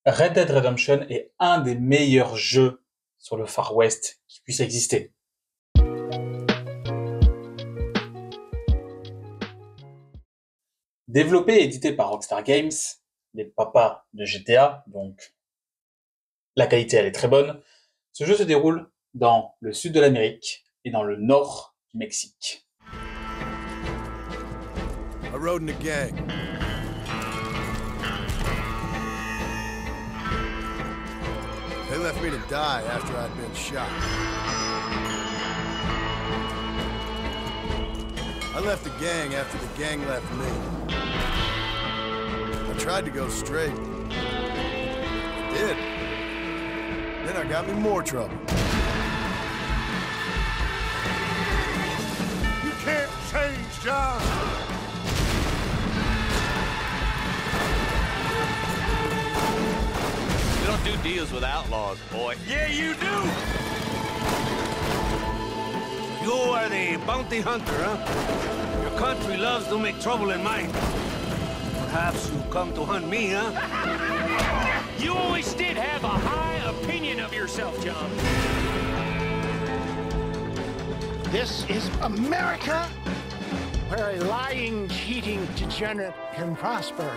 Red Dead Redemption est un des meilleurs jeux sur le Far West qui puisse exister. Développé et édité par Rockstar Games, les papas de GTA, donc la qualité elle est très bonne, ce jeu se déroule dans le sud de l'Amérique et dans le nord du Mexique. I rode in a gang. They left me to die after I'd been shot. I left the gang after the gang left me. I tried to go straight. I did. Then I got me more trouble. You can't change, John! You don't do deals with outlaws, boy. Yeah, you do! You are the bounty hunter, huh? Your country loves to make trouble in mine. Perhaps you come to hunt me, huh? You always did have a high opinion of yourself, John. This is America, where a lying, cheating degenerate can prosper.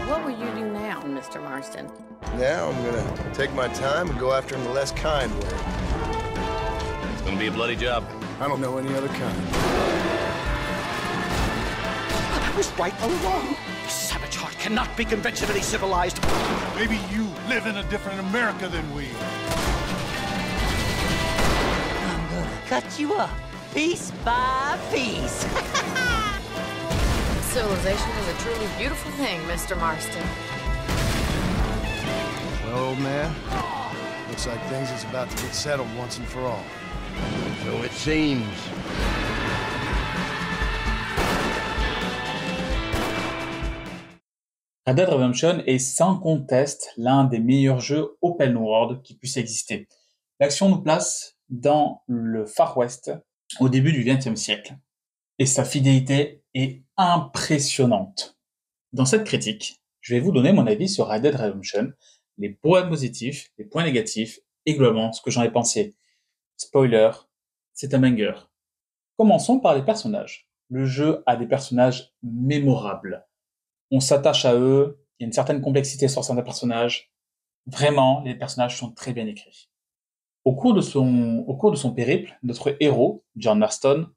What will you do now, Mr. Marston? Now I'm gonna take my time and go after him the less kind way. It's gonna be a bloody job. I don't know any other kind. I was right all along. Savage heart cannot be conventionally civilized. Maybe you live in a different America than we. I'm gonna cut you up, piece by piece. Civilization is a truly beautiful thing, Mr. Marston. Well, old man, looks like things is about to get settled once and for all. So it seems. Red Dead Redemption est sans conteste l'un des meilleurs jeux open world qui puisse exister. L'action nous place dans le Far West au début du XXe siècle et sa fidélité est impressionnante. Dans cette critique, je vais vous donner mon avis sur Red Dead Redemption, les points positifs, les points négatifs et globalement ce que j'en ai pensé. Spoiler, c'est un banger. Commençons par les personnages. Le jeu a des personnages mémorables. On s'attache à eux, il y a une certaine complexité sur certains personnages. Vraiment, les personnages sont très bien écrits. Au cours de son périple, notre héros, John Marston,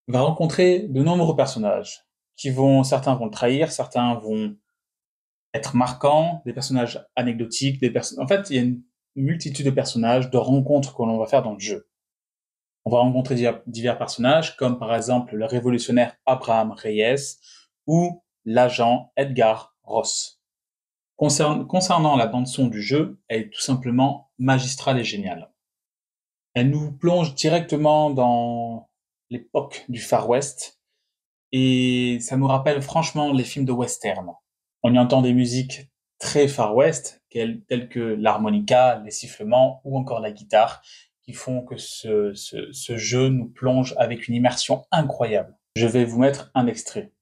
va rencontrer de nombreux personnages certains vont le trahir, certains vont être marquants, des personnages anecdotiques, en fait, il y a une multitude de personnages, de rencontres que l'on va faire dans le jeu. On va rencontrer divers personnages, comme par exemple le révolutionnaire Abraham Reyes ou l'agent Edgar Ross. Concernant la bande-son du jeu, elle est tout simplement magistrale et géniale. Elle nous plonge directement dans l'époque du Far West et ça nous rappelle franchement les films de western. On y entend des musiques très Far West, telles que l'harmonica, les sifflements ou encore la guitare, qui font que ce jeu nous plonge avec une immersion incroyable. Je vais vous mettre un extrait.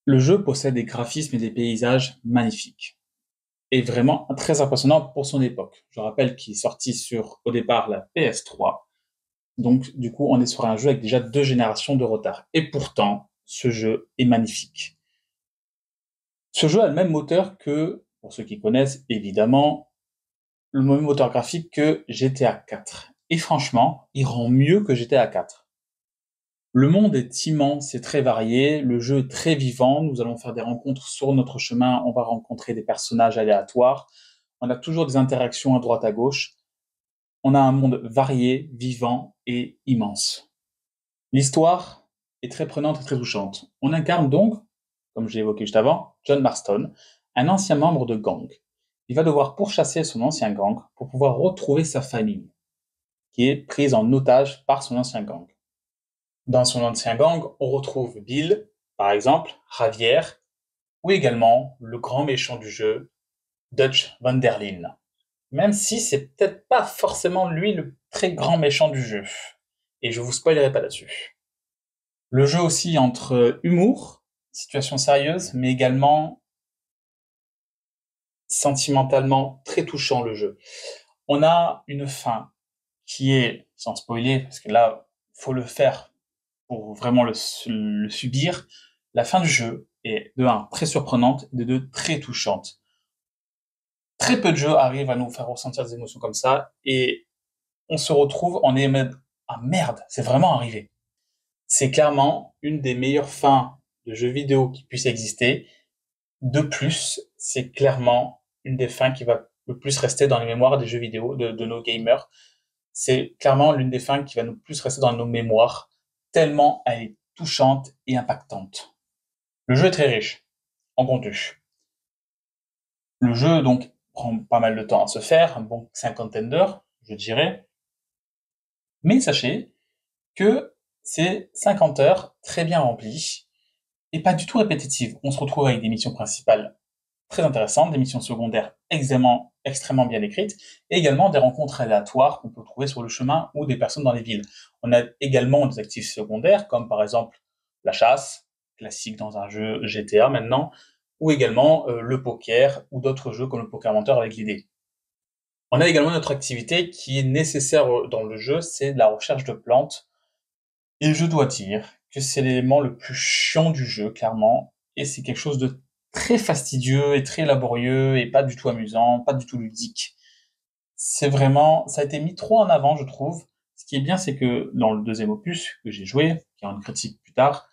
Le jeu possède des graphismes et des paysages magnifiques, et vraiment très impressionnant pour son époque. Je rappelle qu'il est sorti sur, au départ, la PS3, donc du coup on est sur un jeu avec déjà 2 générations de retard. Et pourtant, ce jeu est magnifique. Ce jeu a le même moteur que, pour ceux qui connaissent évidemment, le même moteur graphique que GTA 4. Et franchement, il rend mieux que GTA 4. Le monde est immense et très varié, le jeu est très vivant, nous allons faire des rencontres sur notre chemin, on va rencontrer des personnages aléatoires, on a toujours des interactions à droite à gauche, on a un monde varié, vivant et immense. L'histoire est très prenante et très touchante. On incarne donc, comme j'ai évoqué juste avant, John Marston, un ancien membre de gang. Il va devoir pourchasser son ancien gang pour pouvoir retrouver sa famille, qui est prise en otage par son ancien gang. Dans son ancien gang, on retrouve Bill, par exemple, Javier, ou également le grand méchant du jeu, Dutch Van der Linde. Même si c'est peut-être pas forcément lui le très grand méchant du jeu. Et je vous spoilerai pas là-dessus. Le jeu oscille entre humour, situation sérieuse, mais également sentimentalement très touchant le jeu. On a une fin qui est, sans spoiler, parce que là, faut le faire pour vraiment le subir, la fin du jeu est de 1 très surprenante et de 2 très touchante. Très peu de jeux arrivent à nous faire ressentir des émotions comme ça et on se retrouve, on est en mode ah merde, c'est vraiment arrivé. C'est clairement une des meilleures fins de jeux vidéo qui puisse exister. De plus, c'est clairement une des fins qui va le plus rester dans les mémoires des jeux vidéo, de nos gamers. C'est clairement l'une des fins qui va le plus rester dans nos mémoires, tellement elle est touchante et impactante. Le jeu est très riche en contenu. Le jeu donc prend pas mal de temps à se faire, un bon 50 d'heures, je dirais. Mais sachez que c'est 50 heures très bien remplies et pas du tout répétitives. On se retrouve avec des missions principales très intéressantes, des missions secondaires extrêmement bien écrites, et également des rencontres aléatoires qu'on peut trouver sur le chemin ou des personnes dans les villes. On a également des actifs secondaires, comme par exemple la chasse, classique dans un jeu GTA maintenant, ou également le poker, ou d'autres jeux comme le poker menteur avec l'idée. On a également une autre activité qui est nécessaire dans le jeu, c'est la recherche de plantes. Et je dois dire que c'est l'élément le plus chiant du jeu, clairement, et c'est quelque chose de très fastidieux et très laborieux et pas du tout amusant, pas du tout ludique. C'est vraiment, ça a été mis trop en avant, je trouve. Ce qui est bien, c'est que dans le 2e opus que j'ai joué, qui est une critique plus tard,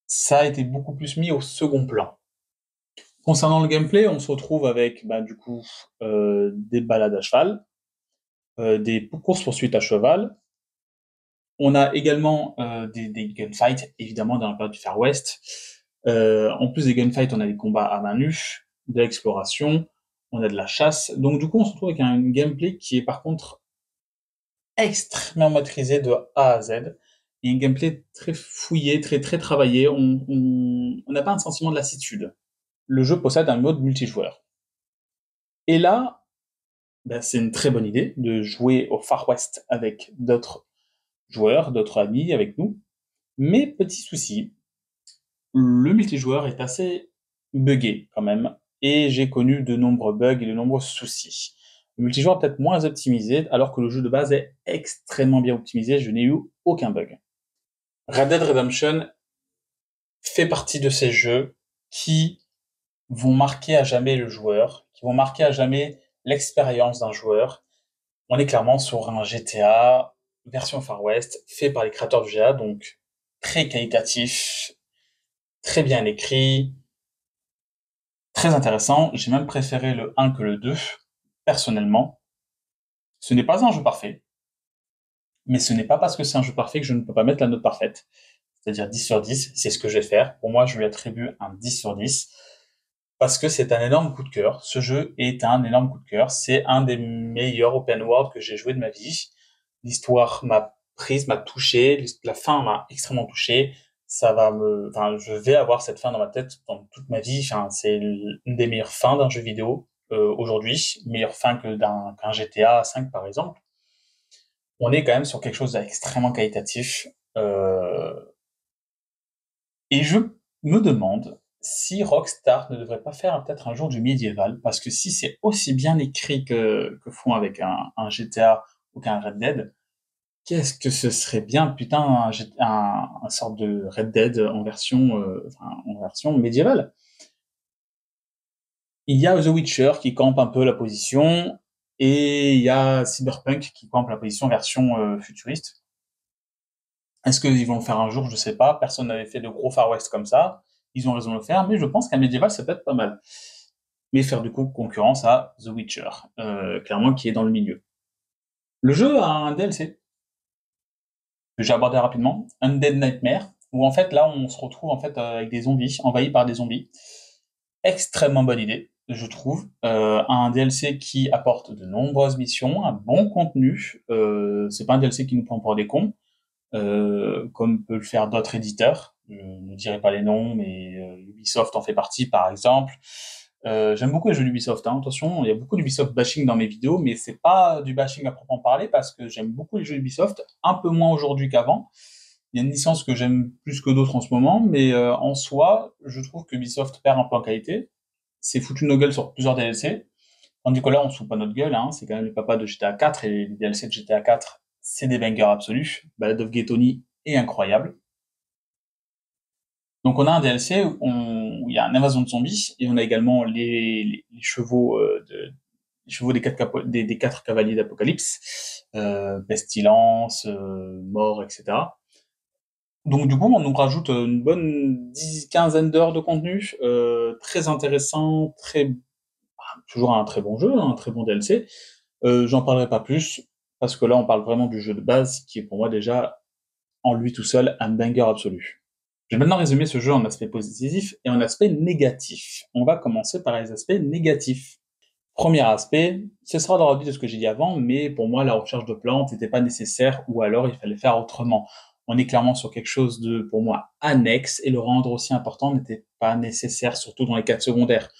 ça a été beaucoup plus mis au second plan. Concernant le gameplay, on se retrouve avec, des balades à cheval, des courses-poursuites à cheval. On a également des gunfights, évidemment, dans la période du Far West. En plus des gunfights, on a des combats à main nue, de l'exploration, on a de la chasse. Donc du coup, on se retrouve avec un gameplay qui est par contre extrêmement maîtrisé de A à Z. Et un gameplay très fouillé, très travaillé. On n'a pas un sentiment de lassitude. Le jeu possède un mode multijoueur. Et là, c'est une très bonne idée de jouer au Far West avec d'autres joueurs, d'autres amis avec nous. Mais petit souci, le multijoueur est assez buggé quand même, et j'ai connu de nombreux bugs et de nombreux soucis. Le multijoueur est peut-être moins optimisé, alors que le jeu de base est extrêmement bien optimisé, je n'ai eu aucun bug. Red Dead Redemption fait partie de ces jeux qui vont marquer à jamais le joueur, qui vont marquer à jamais l'expérience d'un joueur. On est clairement sur un GTA version Far West, fait par les créateurs du GTA, donc très qualitatif, très bien écrit, très intéressant. J'ai même préféré le 1 que le 2, personnellement. Ce n'est pas un jeu parfait, mais ce n'est pas parce que c'est un jeu parfait que je ne peux pas mettre la note parfaite. C'est-à-dire 10 sur 10, c'est ce que je vais faire. Pour moi, je lui attribue un 10 sur 10. parce que c'est un énorme coup de cœur. Ce jeu est un énorme coup de cœur. C'est un des meilleurs open world que j'ai joué de ma vie. L'histoire m'a prise, m'a touché. La fin m'a extrêmement touché. Je vais avoir cette fin dans ma tête dans toute ma vie. Enfin, c'est une des meilleures fins d'un jeu vidéo aujourd'hui, meilleure fin qu'un GTA 5 par exemple. On est quand même sur quelque chose d'extrêmement qualitatif. Et je me demande si Rockstar ne devrait pas faire peut-être un jour du médiéval, parce que si c'est aussi bien écrit que font avec un GTA ou qu'un Red Dead, qu'est-ce que ce serait bien, putain, un sorte de Red Dead en version médiévale. Il y a The Witcher qui campe un peu la position, et il y a Cyberpunk qui campe la position version futuriste. Est-ce qu'ils vont le faire un jour? Je sais pas. Personne n'avait fait de gros Far West comme ça. Ils ont raison de le faire, mais je pense qu'un médiéval, ça peut être pas mal. Mais faire du coup concurrence à The Witcher, clairement qui est dans le milieu. Le jeu a un DLC que j'ai abordé rapidement, Undead Nightmare, où en fait là on se retrouve en fait avec des zombies, envahis par des zombies. Extrêmement bonne idée, je trouve. Un DLC qui apporte de nombreuses missions, un bon contenu. C'est pas un DLC qui nous prend pour des cons. Comme peut le faire d'autres éditeurs. Je ne dirai pas les noms, mais Ubisoft en fait partie, par exemple. J'aime beaucoup les jeux d'Ubisoft, hein. Attention, il y a beaucoup d'Ubisoft bashing dans mes vidéos, mais c'est pas du bashing à proprement parler, parce que j'aime beaucoup les jeux d'Ubisoft, un peu moins aujourd'hui qu'avant. Il y a une licence que j'aime plus que d'autres en ce moment, mais en soi, je trouve que Ubisoft perd un peu en qualité. C'est foutu nos gueules sur plusieurs DLC. Tandis que là, on se fout pas notre gueule, hein. C'est quand même les papas de GTA 4, et les DLC de GTA 4, c'est des bangers absolus. Ballad of Gay Tony est incroyable. Donc on a un DLC où il y a une invasion de zombies, et on a également les chevaux des quatre cavaliers d'Apocalypse, pestilence, mort, etc. Donc du coup, on nous rajoute une bonne quinzaine d'heures de contenu, très intéressant, toujours un très bon jeu, un très bon DLC. J'en parlerai pas plus, parce que là, on parle vraiment du jeu de base, qui est pour moi déjà, en lui tout seul, un banger absolu. Je vais maintenant résumer ce jeu en aspect positif et en aspect négatif. On va commencer par les aspects négatifs. Premier aspect, ce sera dans la vie de ce que j'ai dit avant, mais pour moi, la recherche de plantes n'était pas nécessaire, ou alors il fallait faire autrement. On est clairement sur quelque chose de, pour moi, annexe, et le rendre aussi important n'était pas nécessaire, surtout dans les quêtes secondaires.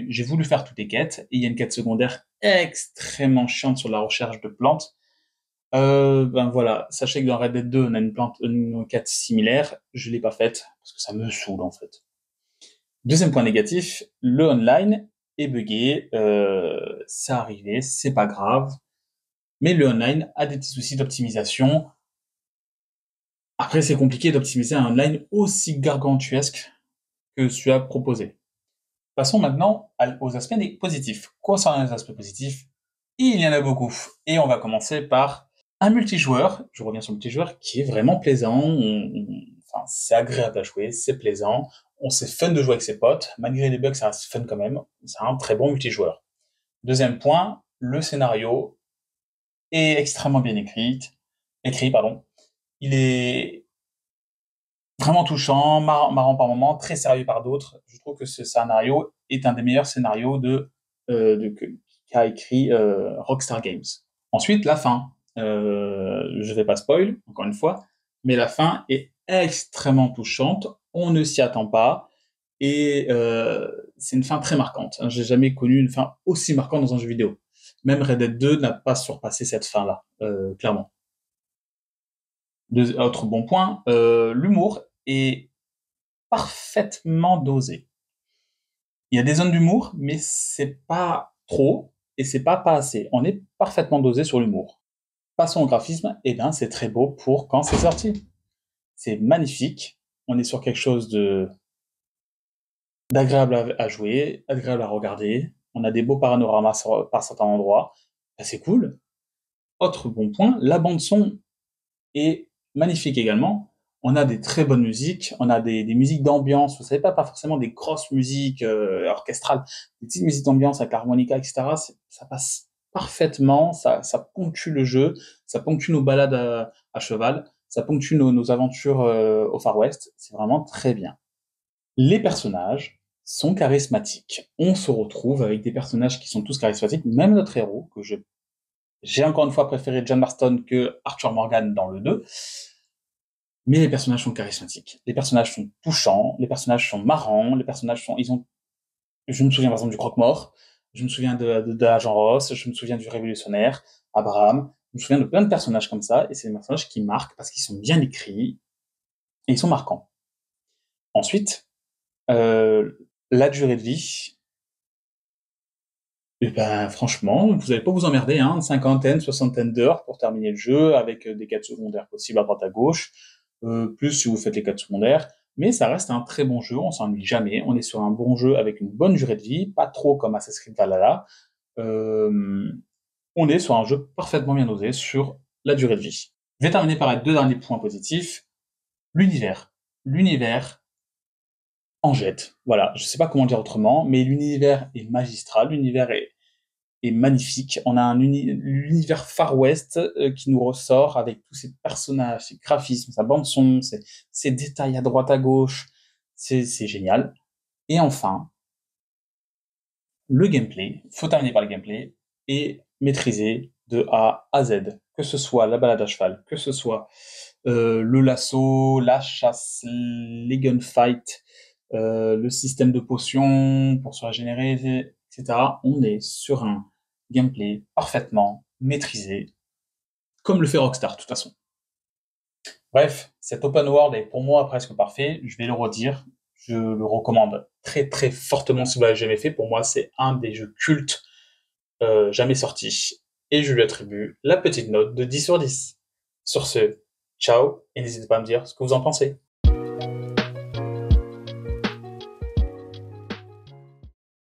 J'ai voulu faire toutes les quêtes, et il y a une quête secondaire extrêmement chiante sur la recherche de plantes. Voilà, sachez que dans Red Dead 2, on a une quête similaire, je l'ai pas faite, parce que ça me saoule, en fait. Deuxième point négatif, le online est buggé, c'est arrivé, c'est pas grave, mais le online a des petits soucis d'optimisation. Après, c'est compliqué d'optimiser un online aussi gargantuesque que celui-là proposé. Passons maintenant aux aspects positifs. Concernant les aspects positifs, il y en a beaucoup. Et on va commencer par un multijoueur, je reviens sur le multijoueur, qui est vraiment plaisant. C'est agréable à jouer, c'est plaisant. C'est fun de jouer avec ses potes. Malgré les bugs, ça reste fun quand même. C'est un très bon multijoueur. Deuxième point, le scénario est extrêmement bien écrit. Il est vraiment touchant, marrant par moments, très sérieux par d'autres. Je trouve que ce scénario est un des meilleurs scénarios qu'a écrit Rockstar Games. Ensuite, la fin. Je vais pas spoil, encore une fois, mais la fin est extrêmement touchante. On ne s'y attend pas. Et c'est une fin très marquante. J'ai jamais connu une fin aussi marquante dans un jeu vidéo. Même Red Dead 2 n'a pas surpassé cette fin-là, clairement. Autre bon point, l'humour est parfaitement dosé. Il y a des zones d'humour, mais c'est pas trop, et c'est pas assez. On est parfaitement dosé sur l'humour. Passons au graphisme, c'est très beau pour quand c'est sorti. C'est magnifique. On est sur quelque chose d'agréable à jouer, agréable à regarder. On a des beaux panoramas par certains endroits. C'est cool. Autre bon point, la bande son est magnifique également. On a des très bonnes musiques, on a des musiques d'ambiance, vous savez pas forcément des grosses musiques orchestrales, des petites musiques d'ambiance avec l'harmonica, etc. Ça passe parfaitement, ça ponctue le jeu, ça ponctue nos balades à cheval, ça ponctue nos aventures au Far West, c'est vraiment très bien. Les personnages sont charismatiques. On se retrouve avec des personnages qui sont tous charismatiques, même notre héros, que j'ai encore une fois préféré John Marston que Arthur Morgan dans le 2, mais les personnages sont charismatiques. Les personnages sont touchants, les personnages sont marrants, les personnages sont... Je me souviens par exemple du Croque-Mort, je me souviens de Agent Ross, je me souviens du Révolutionnaire, Abraham, je me souviens de plein de personnages comme ça, et c'est des personnages qui marquent parce qu'ils sont bien écrits, et ils sont marquants. Ensuite, la durée de vie, et ben franchement, vous n'allez pas vous emmerder, hein, une cinquantaine, soixantaine d'heures pour terminer le jeu, avec des quêtes secondaires possibles à droite à gauche, plus si vous faites les quêtes secondaires, mais ça reste un très bon jeu, on s'ennuie jamais, on est sur un bon jeu avec une bonne durée de vie, pas trop comme Assassin's Creed Valhalla, on est sur un jeu parfaitement bien dosé sur la durée de vie. Je vais terminer par les 2 derniers points positifs. L'univers. L'univers en jette. Voilà, je sais pas comment dire autrement, mais l'univers est magistral, l'univers est magnifique. On a l'univers Far West qui nous ressort avec tous ces personnages, ces graphismes, sa bande son, ces détails à droite à gauche. C'est génial. Et enfin, le gameplay, faut terminer par le gameplay, est maîtrisé de A à Z. Que ce soit la balade à cheval, que ce soit le lasso, la chasse, les gunfights, le système de potions pour se régénérer, etc. On est sur un gameplay parfaitement maîtrisé, comme le fait Rockstar de toute façon. Bref, cet open world est pour moi presque parfait, je vais le redire, je le recommande très très fortement si vous l'avez jamais fait, pour moi c'est un des jeux cultes jamais sortis, et je lui attribue la petite note de 10 sur 10. Sur ce, ciao, et n'hésitez pas à me dire ce que vous en pensez.